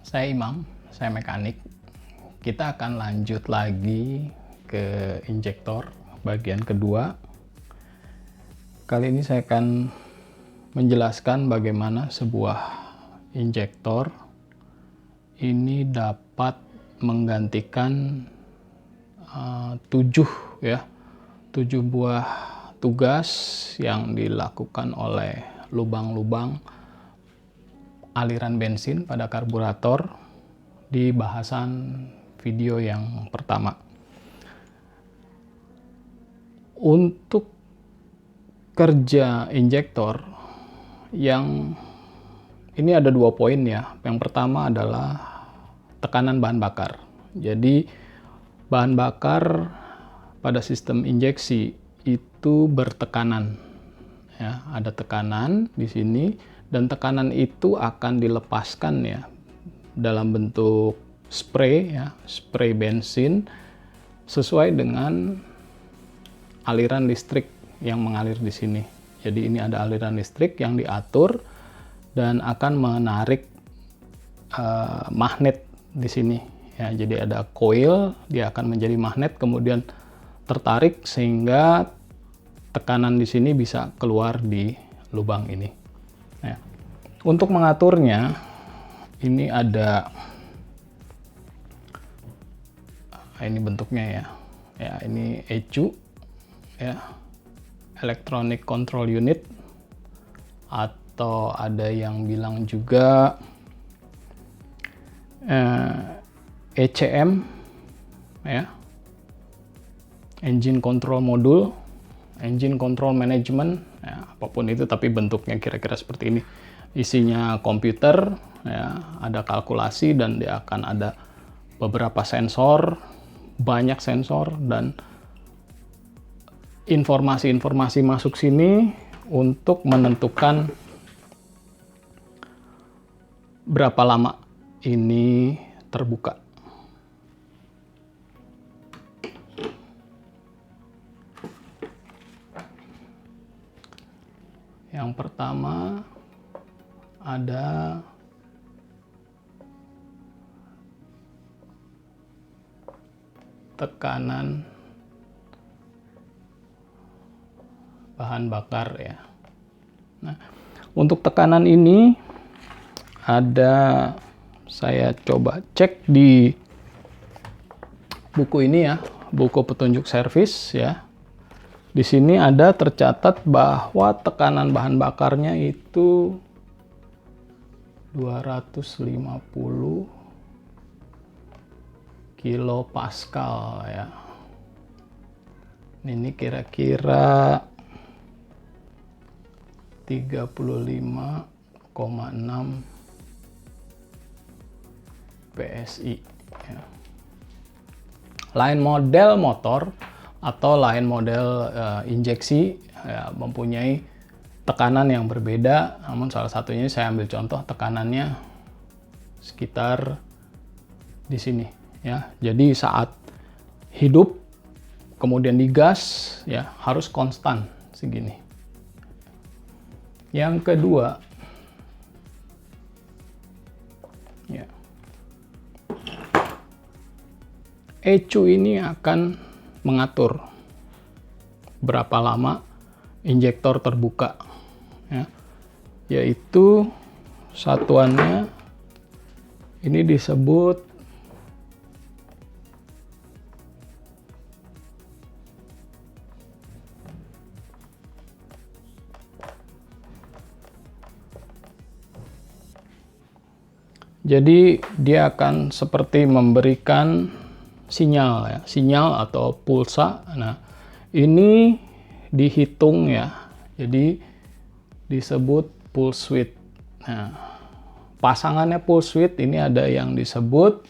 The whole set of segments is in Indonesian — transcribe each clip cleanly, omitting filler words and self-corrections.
Saya Imam, saya mekanik. Kita akan lanjut lagi ke injektor bagian kedua. Kali ini saya akan menjelaskan bagaimana sebuah injektor ini dapat menggantikan 7 buah tugas yang dilakukan oleh lubang-lubang aliran bensin pada karburator di bahasan video yang pertama. Untuk kerja injektor yang ini ada 2 poin ya. Yang pertama adalah tekanan bahan bakar. Jadi bahan bakar pada sistem injeksi itu bertekanan. Ya, ada tekanan di sini dan tekanan itu akan dilepaskan ya dalam bentuk spray ya, spray bensin sesuai dengan aliran listrik yang mengalir di sini. Jadi ini ada aliran listrik yang diatur dan akan menarik magnet di sini ya. Jadi ada coil, dia akan menjadi magnet kemudian tertarik sehingga tekanan di sini bisa keluar di lubang ini. Ya. Untuk mengaturnya ini ada ini bentuknya ya. Ya, ini ECU ya. Electronic Control Unit, atau ada yang bilang juga ECM ya. Engine Control Module, Engine Control Management ya, apapun itu tapi bentuknya kira-kira seperti ini. Isinya komputer ya, ada kalkulasi dan dia akan ada beberapa sensor, banyak sensor dan informasi-informasi masuk sini untuk menentukan berapa lama ini terbuka. Yang pertama ada tekanan bahan bakar ya. Nah, untuk tekanan ini ada, saya coba cek di buku ini ya, buku petunjuk servis ya. Di sini ada tercatat bahwa tekanan bahan bakarnya itu 250 kilopascal ya. Ini kira-kira 35,6 PSI ya. Lain model motor atau lain model injeksi ya, mempunyai tekanan yang berbeda, namun salah satunya saya ambil contoh tekanannya sekitar di sini ya. Jadi saat hidup kemudian digas ya harus konstan segini. Yang kedua ya, ECU ini akan mengatur berapa lama injektor terbuka ya, yaitu satuannya ini disebut jadi dia akan seperti memberikan sinyal ya, sinyal atau pulsa. Nah, ini dihitung ya. Jadi disebut pulse width. Nah, pasangannya pulse width ini ada yang disebut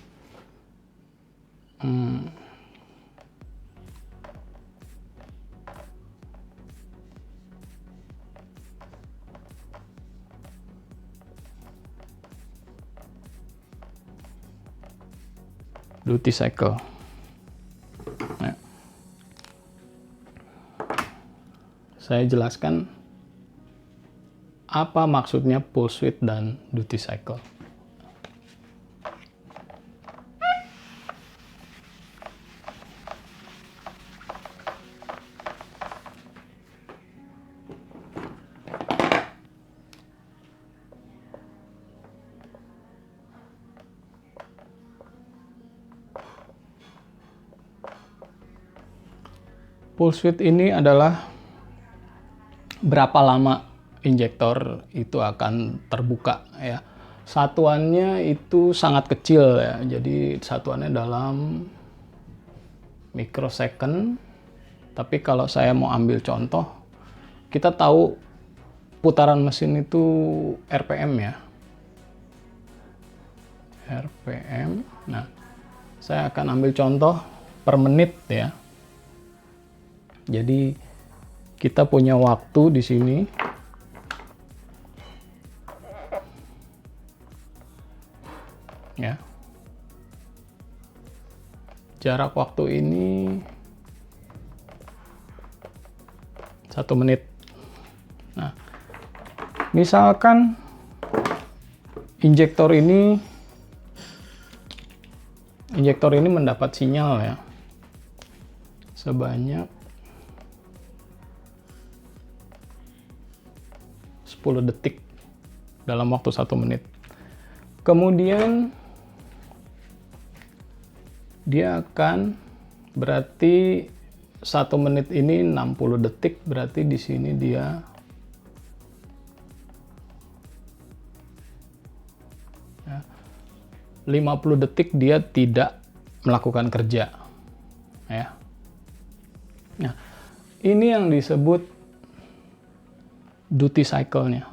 duty cycle. Nah, saya jelaskan apa maksudnya pulse width dan duty cycle. Pulse width ini adalah berapa lama injektor itu akan terbuka ya. Satuannya itu sangat kecil ya. Jadi satuannya dalam mikrosecond. Tapi kalau saya mau ambil contoh, kita tahu putaran mesin itu RPM ya. RPM. Nah, saya akan ambil contoh per menit ya. Jadi kita punya waktu di sini. Ya. Jarak waktu ini 1 menit. Nah, misalkan injektor ini mendapat sinyal ya sebanyak 10 detik dalam waktu 1 menit. Kemudian dia akan berarti 1 menit ini 60 detik, berarti di sini dia ya, 50 detik dia tidak melakukan kerja ya. Nah, ini yang disebut duty cycle-nya.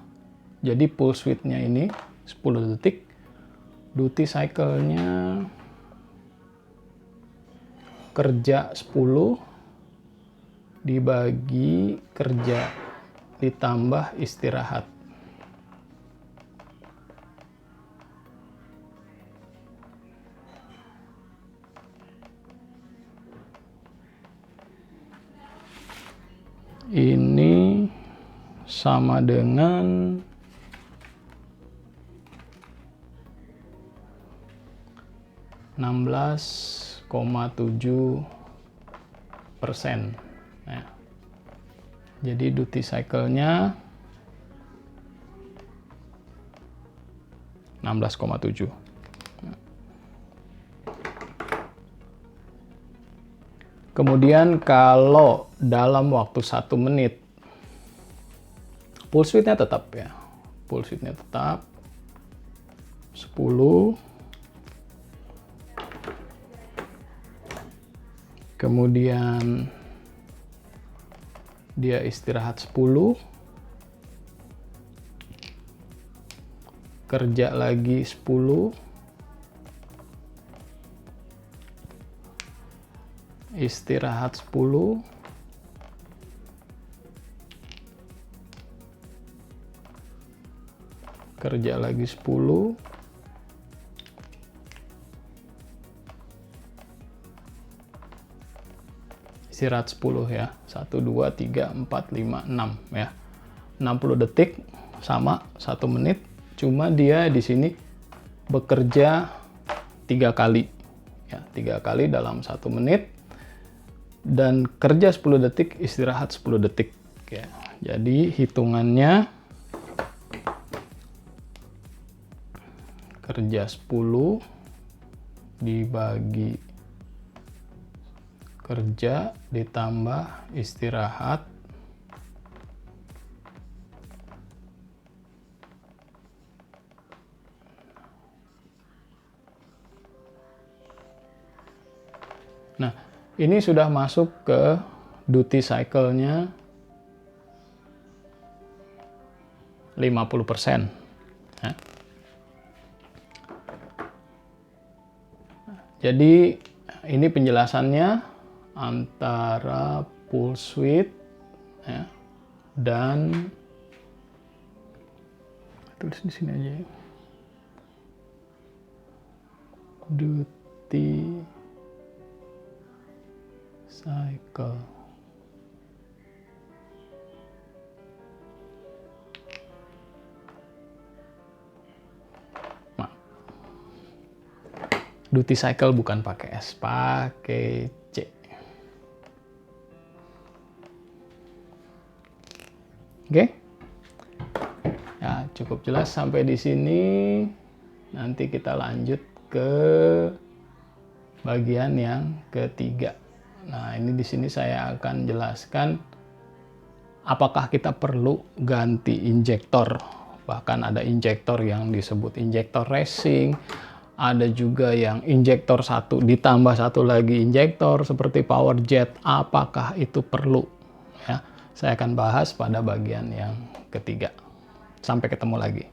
Jadi pulse width-nya ini 10 detik, duty cycle-nya kerja 10 dibagi kerja ditambah istirahat. Ini sama dengan 16,7%. Nah, jadi duty cycle-nya 16,7. Kemudian kalau dalam waktu 1 menit, pulse width-nya tetap ya. Pulse width-nya tetap 10. Kemudian dia istirahat 10. Kerja lagi 10. Istirahat 10. Kerja lagi 10. Istirahat 10 ya. 1, 2, 3, 4, 5, 6 ya. 60 detik sama 1 menit. Cuma dia di sini bekerja 3 kali. Ya, 3 kali dalam 1 menit. Dan kerja 10 detik, istirahat 10 detik. Ya. Jadi hitungannya kerja 10 dibagi kerja ditambah istirahat Nah, ini sudah masuk ke duty cycle-nya 50%. Ya. Jadi ini penjelasannya antara pulse width ya, dan tulis di sini aja ya. Duty cycle. Duty cycle bukan pakai S, pakai C. Oke? Ya, cukup jelas sampai di sini. Nanti kita lanjut ke bagian yang ketiga. Nah, ini di sini saya akan jelaskan apakah kita perlu ganti injektor. Bahkan ada injektor yang disebut injektor racing, ada juga yang injektor satu ditambah satu lagi injektor seperti power jet. Apakah itu perlu? Ya, saya akan bahas pada bagian yang ketiga. Sampai ketemu lagi.